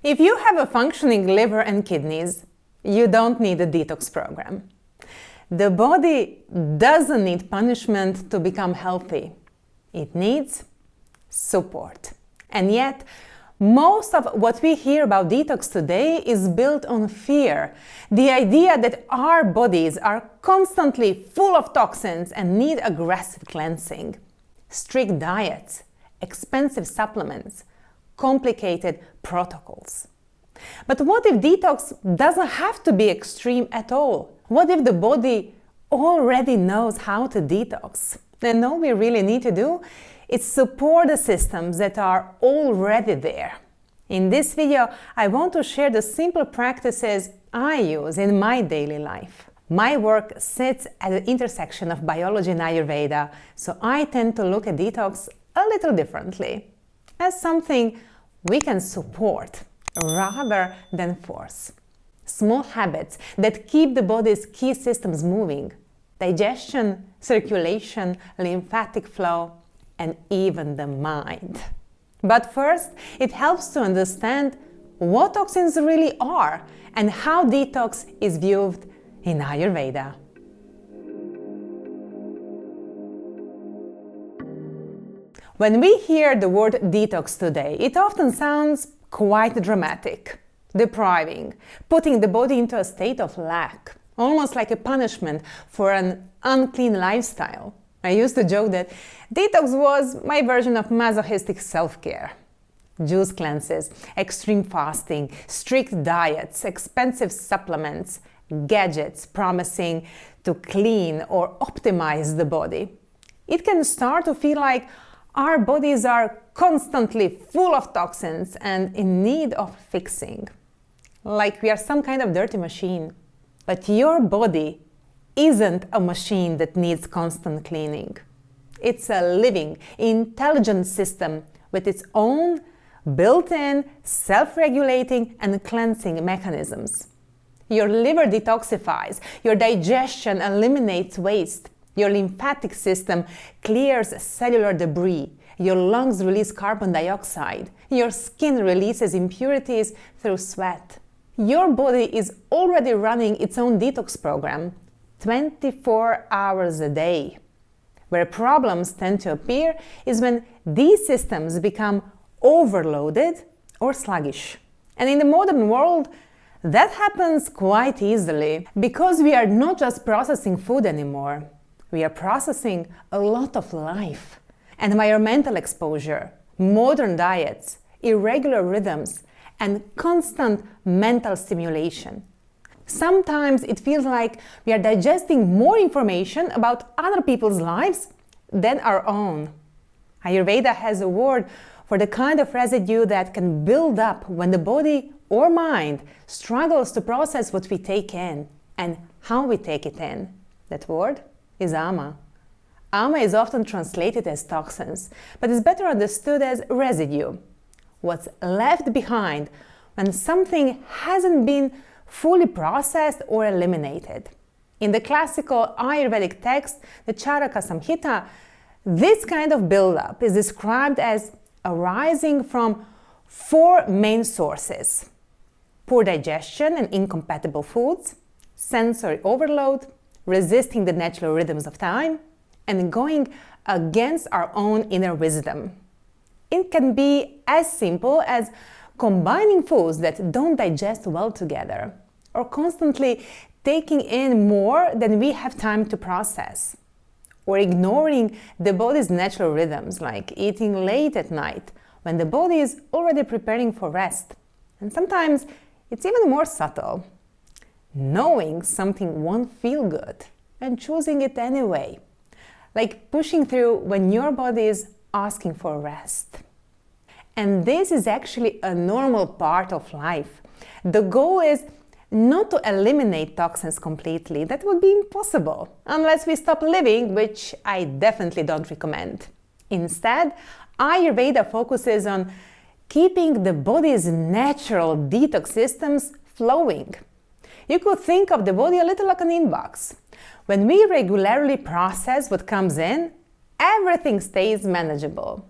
If you have a functioning liver and kidneys, you don't need a detox program. The body doesn't need punishment to become healthy. It needs support. And yet, most of what we hear about detox today is built on fear. The idea that our bodies are constantly full of toxins and need aggressive cleansing. Strict diets, expensive supplements, complicated protocols. But what if detox doesn't have to be extreme at all? What if the body already knows how to detox? Then all we really need to do is support the systems that are already there. In this video, I want to share the simple practices I use in my daily life. My work sits at the intersection of biology and Ayurveda, so I tend to look at detox a little differently, as something we can support rather than force. Small habits that keep the body's key systems moving: digestion, circulation, lymphatic flow, and even the mind. But first, it helps to understand what toxins really are and how detox is viewed in Ayurveda. When we hear the word detox today, it often sounds quite dramatic, depriving, putting the body into a state of lack, almost like a punishment for an unclean lifestyle. I used to joke that detox was my version of masochistic self-care. Juice cleanses, extreme fasting, strict diets, expensive supplements, gadgets promising to clean or optimize the body. It can start to feel like our bodies are constantly full of toxins and in need of fixing. Like we are some kind of dirty machine. But your body isn't a machine that needs constant cleaning. It's a living, intelligent system with its own built-in, self-regulating and cleansing mechanisms. Your liver detoxifies, your digestion eliminates waste, your lymphatic system clears cellular debris, your lungs release carbon dioxide, your skin releases impurities through sweat. Your body is already running its own detox program 24 hours a day. Where problems tend to appear is when these systems become overloaded or sluggish. And in the modern world, that happens quite easily because we are not just processing food anymore. We are processing a lot of life, environmental exposure, modern diets, irregular rhythms, and constant mental stimulation. Sometimes it feels like we are digesting more information about other people's lives than our own. Ayurveda has a word for the kind of residue that can build up when the body or mind struggles to process what we take in and how we take it in. That word is ama. Ama is often translated as toxins, but is better understood as residue. What's left behind when something hasn't been fully processed or eliminated. In the classical Ayurvedic text, the Charaka Samhita, this kind of buildup is described as arising from four main sources: poor digestion and incompatible foods, sensory overload, resisting the natural rhythms of time, and going against our own inner wisdom. It can be as simple as combining foods that don't digest well together, or constantly taking in more than we have time to process, or ignoring the body's natural rhythms, like eating late at night when the body is already preparing for rest. And sometimes it's even more subtle. Knowing something won't feel good and choosing it anyway, like pushing through when your body is asking for rest. And this is actually a normal part of life. The goal is not to eliminate toxins completely. That would be impossible unless we stop living, which I definitely don't recommend. Instead, Ayurveda focuses on keeping the body's natural detox systems flowing. You could think of the body a little like an inbox. When we regularly process what comes in, everything stays manageable.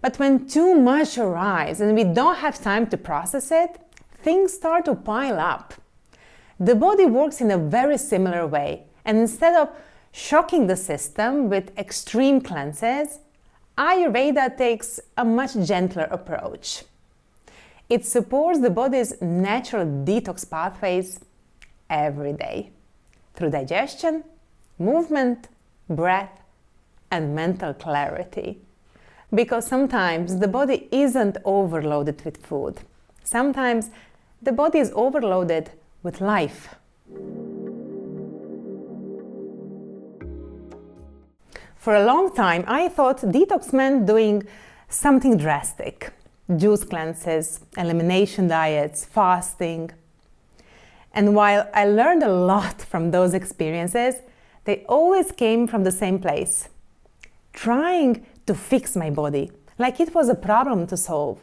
But when too much arrives and we don't have time to process it, things start to pile up. The body works in a very similar way, and instead of shocking the system with extreme cleanses, Ayurveda takes a much gentler approach. It supports the body's natural detox pathways every day through digestion, movement, breath, and mental clarity. Because sometimes the body isn't overloaded with food. Sometimes the body is overloaded with life. For a long time, I thought detox meant doing something drastic. Juice cleanses, elimination diets, fasting. And while I learned a lot from those experiences, they always came from the same place. Trying to fix my body, like it was a problem to solve.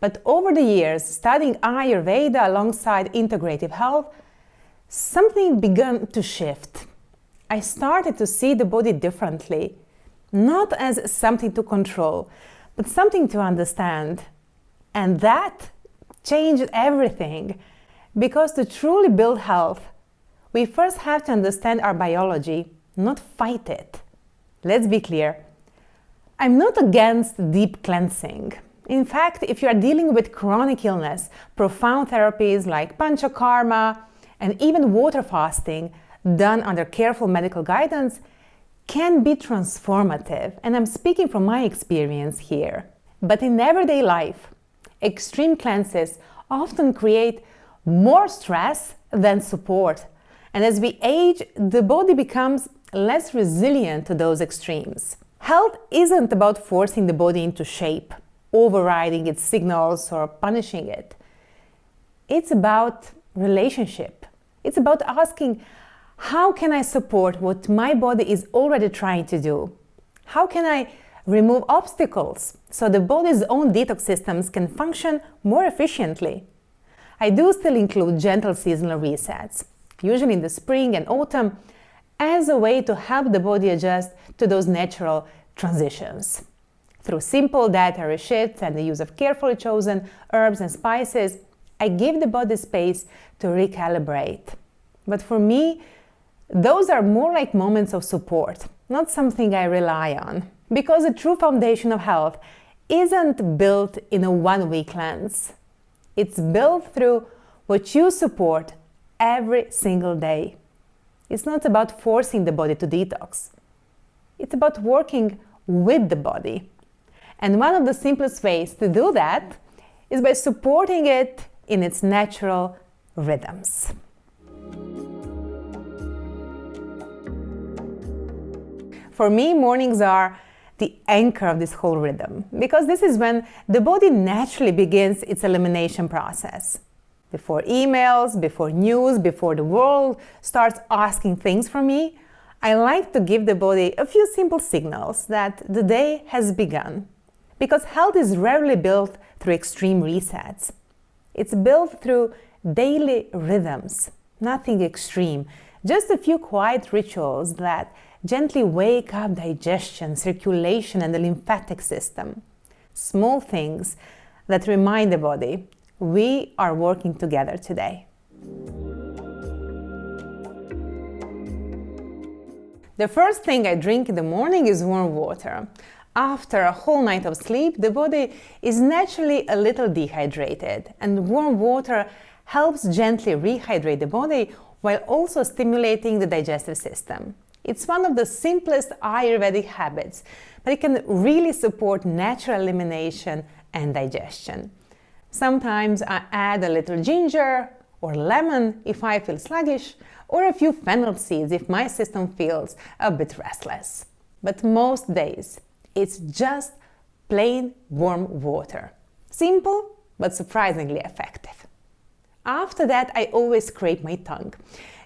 But over the years, studying Ayurveda alongside integrative health, something began to shift. I started to see the body differently, not as something to control, but something to understand. And that changed everything. Because to truly build health, we first have to understand our biology, not fight it. Let's be clear. I'm not against deep cleansing. In fact, if you are dealing with chronic illness, profound therapies like panchakarma and even water fasting done under careful medical guidance can be transformative, and I'm speaking from my experience here. But in everyday life, extreme cleanses often create more stress than support, and as we age, the body becomes less resilient to those extremes. Health isn't about forcing the body into shape, overriding its signals, or punishing it. It's about relationship. It's about asking, how can I support what my body is already trying to do? How can I remove obstacles so the body's own detox systems can function more efficiently? I do still include gentle seasonal resets, usually in the spring and autumn, as a way to help the body adjust to those natural transitions. Through simple dietary shifts and the use of carefully chosen herbs and spices, I give the body space to recalibrate. But for me, those are more like moments of support, not something I rely on. Because the true foundation of health isn't built in a one-week cleanse. It's built through what you support every single day. It's not about forcing the body to detox. It's about working with the body. And one of the simplest ways to do that is by supporting it in its natural rhythms. For me, mornings are the anchor of this whole rhythm, because this is when the body naturally begins its elimination process. Before emails, before news, before the world starts asking things from me, I like to give the body a few simple signals that the day has begun. Because health is rarely built through extreme resets. It's built through daily rhythms, nothing extreme, just a few quiet rituals that gently wake up digestion, circulation, and the lymphatic system. Small things that remind the body we are working together today. The first thing I drink in the morning is warm water. After a whole night of sleep, the body is naturally a little dehydrated, and warm water helps gently rehydrate the body while also stimulating the digestive system. It's one of the simplest Ayurvedic habits, but it can really support natural elimination and digestion. Sometimes I add a little ginger or lemon if I feel sluggish, or a few fennel seeds if my system feels a bit restless. But most days, it's just plain warm water. Simple, but surprisingly effective. After that, I always scrape my tongue.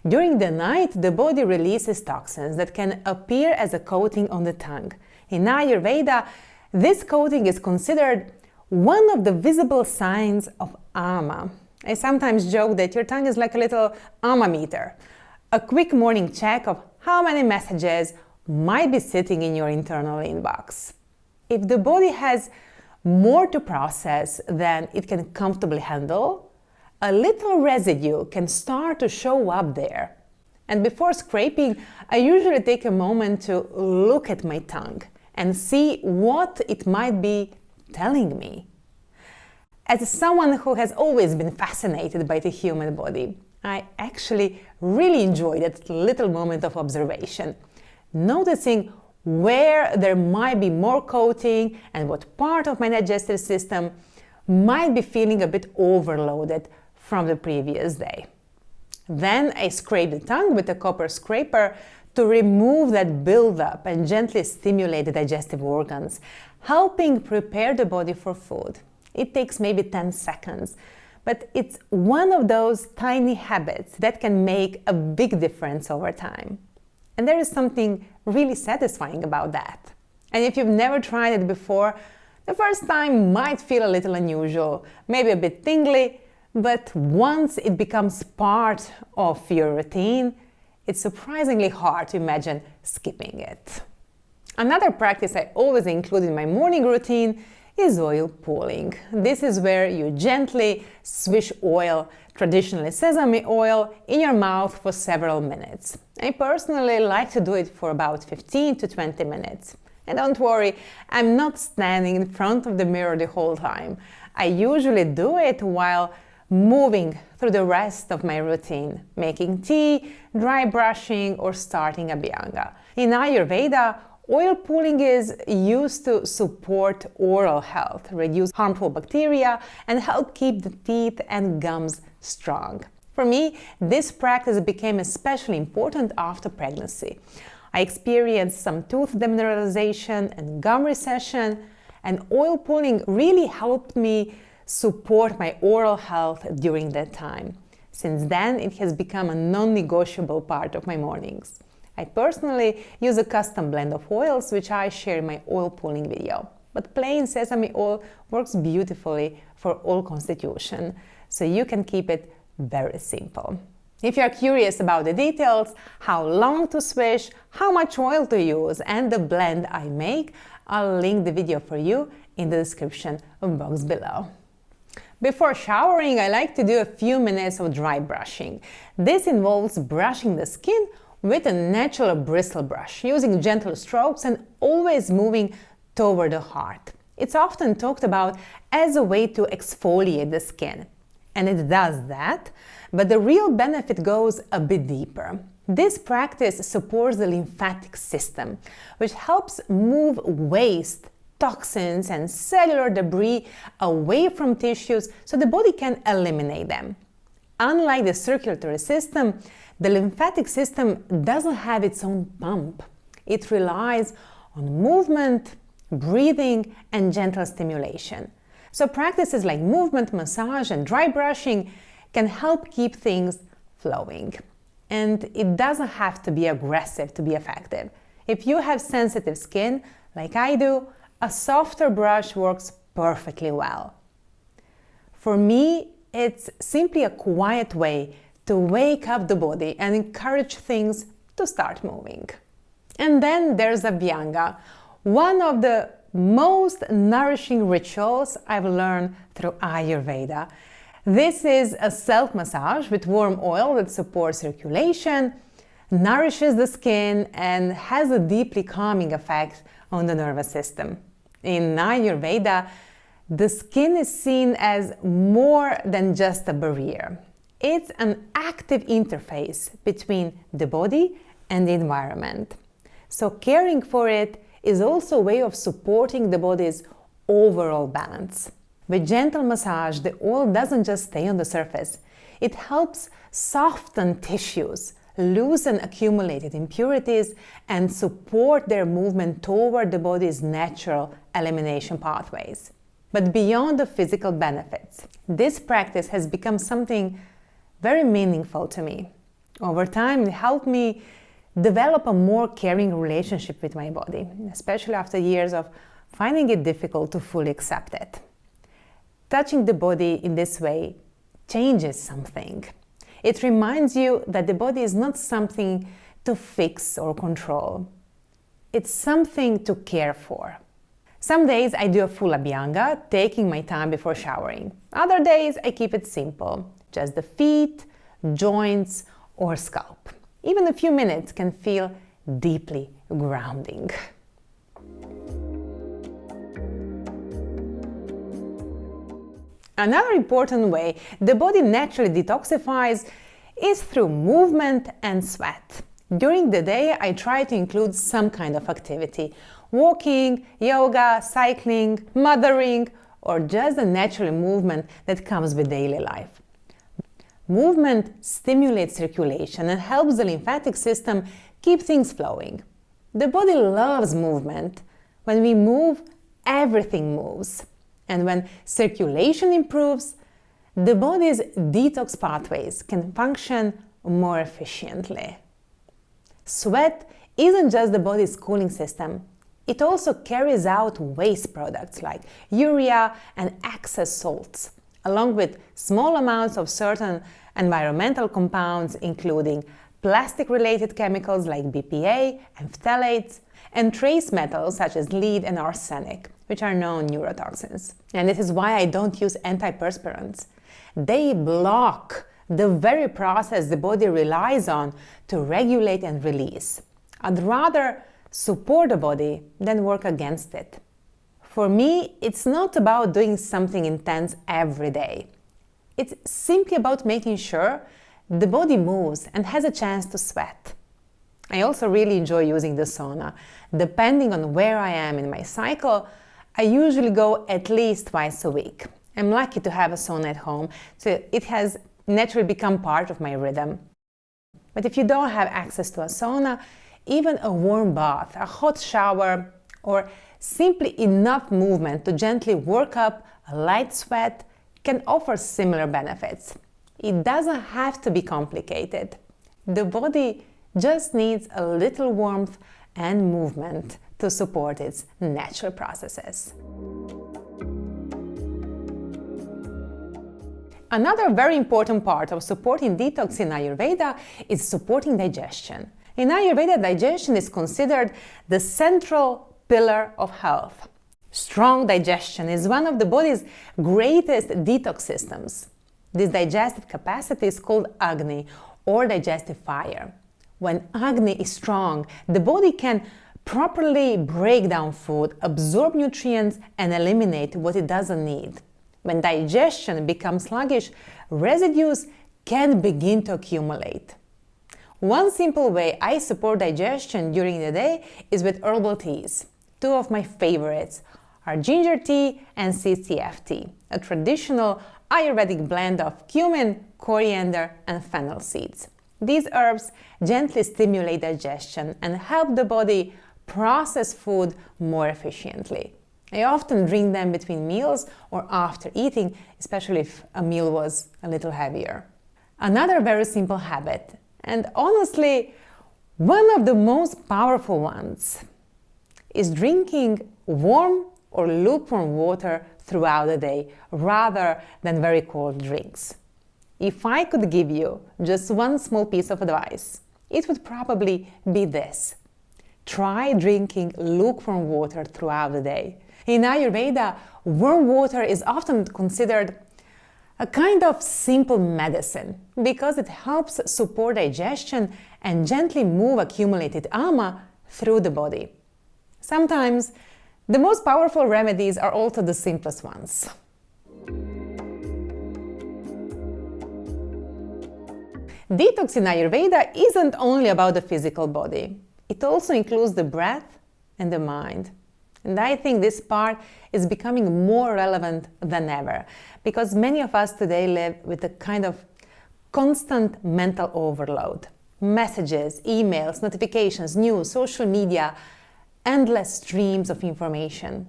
During the night, the body releases toxins that can appear as a coating on the tongue. In Ayurveda, this coating is considered one of the visible signs of Ama. I sometimes joke that your tongue is like a little Ama meter, a quick morning check of how many messages might be sitting in your internal inbox. If the body has more to process than it can comfortably handle, a little residue can start to show up there. And before scraping, I usually take a moment to look at my tongue and see what it might be telling me. As someone who has always been fascinated by the human body, I actually really enjoy that little moment of observation, noticing where there might be more coating and what part of my digestive system might be feeling a bit overloaded from the previous day. Then I scrape the tongue with a copper scraper to remove that buildup and gently stimulate the digestive organs, helping prepare the body for food. It takes maybe 10 seconds, but it's one of those tiny habits that can make a big difference over time. And there is something really satisfying about that. And if you've never tried it before, the first time might feel a little unusual, maybe a bit tingly, but once it becomes part of your routine, it's surprisingly hard to imagine skipping it. Another practice I always include in my morning routine is oil pulling. This is where you gently swish oil, traditionally sesame oil, in your mouth for several minutes. I personally like to do it for about 15 to 20 minutes. And don't worry, I'm not standing in front of the mirror the whole time. I usually do it while moving through the rest of my routine, making tea, dry brushing, or starting Abhyanga. In Ayurveda, oil pulling is used to support oral health, reduce harmful bacteria, and help keep the teeth and gums strong. For me, this practice became especially important after pregnancy. I experienced some tooth demineralization and gum recession, and oil pulling really helped me support my oral health during that time. Since then, it has become a non-negotiable part of my mornings. I personally use a custom blend of oils, which I share in my oil pulling video. But plain sesame oil works beautifully for all constitution, so you can keep it very simple. If you're curious about the details, how long to swish, how much oil to use, and the blend I make, I'll link the video for you in the description box below. Before showering, I like to do a few minutes of dry brushing. This involves brushing the skin with a natural bristle brush, using gentle strokes and always moving toward the heart. It's often talked about as a way to exfoliate the skin, and it does that, but the real benefit goes a bit deeper. This practice supports the lymphatic system, which helps move waste, toxins, and cellular debris away from tissues so the body can eliminate them. Unlike the circulatory system, the lymphatic system doesn't have its own pump. It relies on movement, breathing, and gentle stimulation. So practices like movement, massage, and dry brushing can help keep things flowing. And it doesn't have to be aggressive to be effective. If you have sensitive skin, like I do, a softer brush works perfectly well. For me, it's simply a quiet way to wake up the body and encourage things to start moving. And then there's Abhyanga, one of the most nourishing rituals I've learned through Ayurveda. This is a self-massage with warm oil that supports circulation, nourishes the skin, and has a deeply calming effect on the nervous system. In Ayurveda, the skin is seen as more than just a barrier. It's an active interface between the body and the environment. So caring for it is also a way of supporting the body's overall balance. With gentle massage, the oil doesn't just stay on the surface. It helps soften tissues, loosen accumulated impurities, and support their movement toward the body's natural elimination pathways. But beyond the physical benefits, this practice has become something very meaningful to me. Over time, it helped me develop a more caring relationship with my body, especially after years of finding it difficult to fully accept it. Touching the body in this way changes something. It reminds you that the body is not something to fix or control. It's something to care for. Some days I do a full Abhyanga, taking my time before showering. Other days I keep it simple, just the feet, joints, or scalp. Even a few minutes can feel deeply grounding. Another important way the body naturally detoxifies is through movement and sweat. During the day, I try to include some kind of activity: walking, yoga, cycling, mothering, or just the natural movement that comes with daily life. Movement stimulates circulation and helps the lymphatic system keep things flowing. The body loves movement. When we move, everything moves. And when circulation improves, the body's detox pathways can function more efficiently. Sweat isn't just the body's cooling system. It also carries out waste products like urea and excess salts, along with small amounts of certain environmental compounds, including plastic-related chemicals like BPA and phthalates, and trace metals such as lead and arsenic, which are known neurotoxins. And this is why I don't use antiperspirants. They block the very process the body relies on to regulate and release. I'd rather support the body than work against it. For me, it's not about doing something intense every day. It's simply about making sure the body moves and has a chance to sweat. I also really enjoy using the sauna. Depending on where I am in my cycle, I usually go at least twice a week. I'm lucky to have a sauna at home, so it has naturally become part of my rhythm. But if you don't have access to a sauna, even a warm bath, a hot shower, or simply enough movement to gently work up a light sweat can offer similar benefits. It doesn't have to be complicated. The body just needs a little warmth and movement to support its natural processes. Another very important part of supporting detox in Ayurveda is supporting digestion. In Ayurveda, digestion is considered the central pillar of health. Strong digestion is one of the body's greatest detox systems. This digestive capacity is called Agni, or digestive fire. When Agni is strong, the body can properly break down food, absorb nutrients, and eliminate what it doesn't need. When digestion becomes sluggish, residues can begin to accumulate. One simple way I support digestion during the day is with herbal teas. Two of my favorites are ginger tea and CCF tea, a traditional Ayurvedic blend of cumin, coriander, and fennel seeds. These herbs gently stimulate digestion and help the body process food more efficiently. I often drink them between meals or after eating, especially if a meal was a little heavier. Another very simple habit, and honestly, one of the most powerful ones, is drinking warm or lukewarm water throughout the day rather than very cold drinks. If I could give you just one small piece of advice, it would probably be this: try drinking lukewarm water throughout the day. In Ayurveda, warm water is often considered a kind of simple medicine because it helps support digestion and gently move accumulated ama through the body. Sometimes, the most powerful remedies are also the simplest ones. Detox in Ayurveda isn't only about the physical body. It also includes the breath and the mind. And I think this part is becoming more relevant than ever because many of us today live with a kind of constant mental overload. Messages, emails, notifications, news, social media, endless streams of information.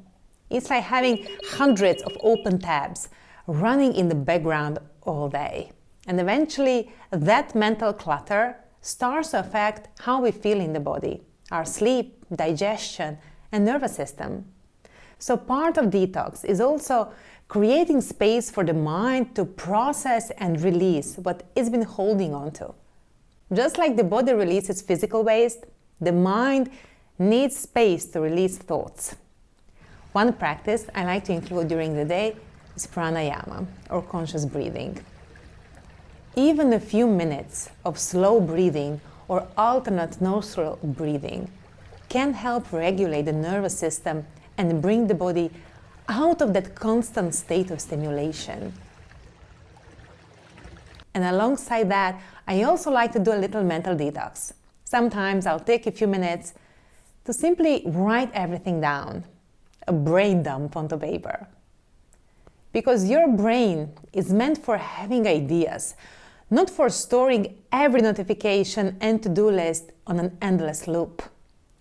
It's like having hundreds of open tabs running in the background all day. And eventually, that mental clutter starts to affect how we feel in the body, our sleep, digestion, and nervous system. So part of detox is also creating space for the mind to process and release what it's been holding on to. Just like the body releases physical waste, the mind needs space to release thoughts. One practice I like to include during the day is pranayama, or conscious breathing. Even a few minutes of slow breathing or alternate nostril breathing can help regulate the nervous system and bring the body out of that constant state of stimulation. And alongside that, I also like to do a little mental detox. Sometimes I'll take a few minutes to simply write everything down, a brain dump onto paper. Because your brain is meant for having ideas, not for storing every notification and to-do list on an endless loop.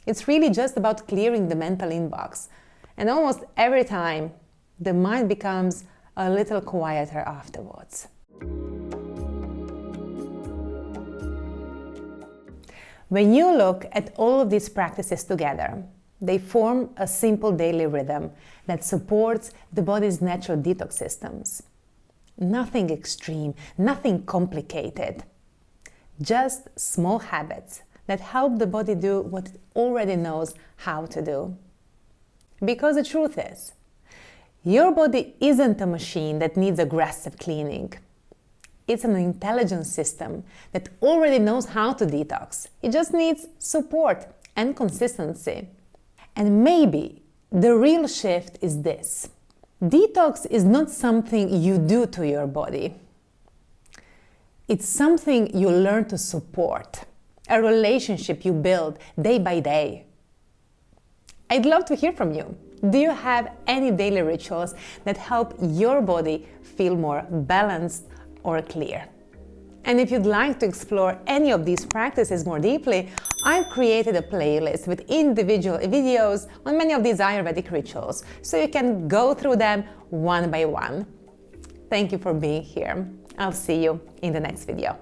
It's really just about clearing the mental inbox. And almost every time, the mind becomes a little quieter afterwards. When you look at all of these practices together, they form a simple daily rhythm that supports the body's natural detox systems. Nothing extreme, nothing complicated. Just small habits that help the body do what it already knows how to do. Because the truth is, your body isn't a machine that needs aggressive cleaning. It's an intelligent system that already knows how to detox. It just needs support and consistency. And maybe the real shift is this. Detox is not something you do to your body. It's something you learn to support, a relationship you build day by day. I'd love to hear from you. Do you have any daily rituals that help your body feel more balanced or clear? And if you'd like to explore any of these practices more deeply, I've created a playlist with individual videos on many of these Ayurvedic rituals, so you can go through them one by one. Thank you for being here. I'll see you in the next video.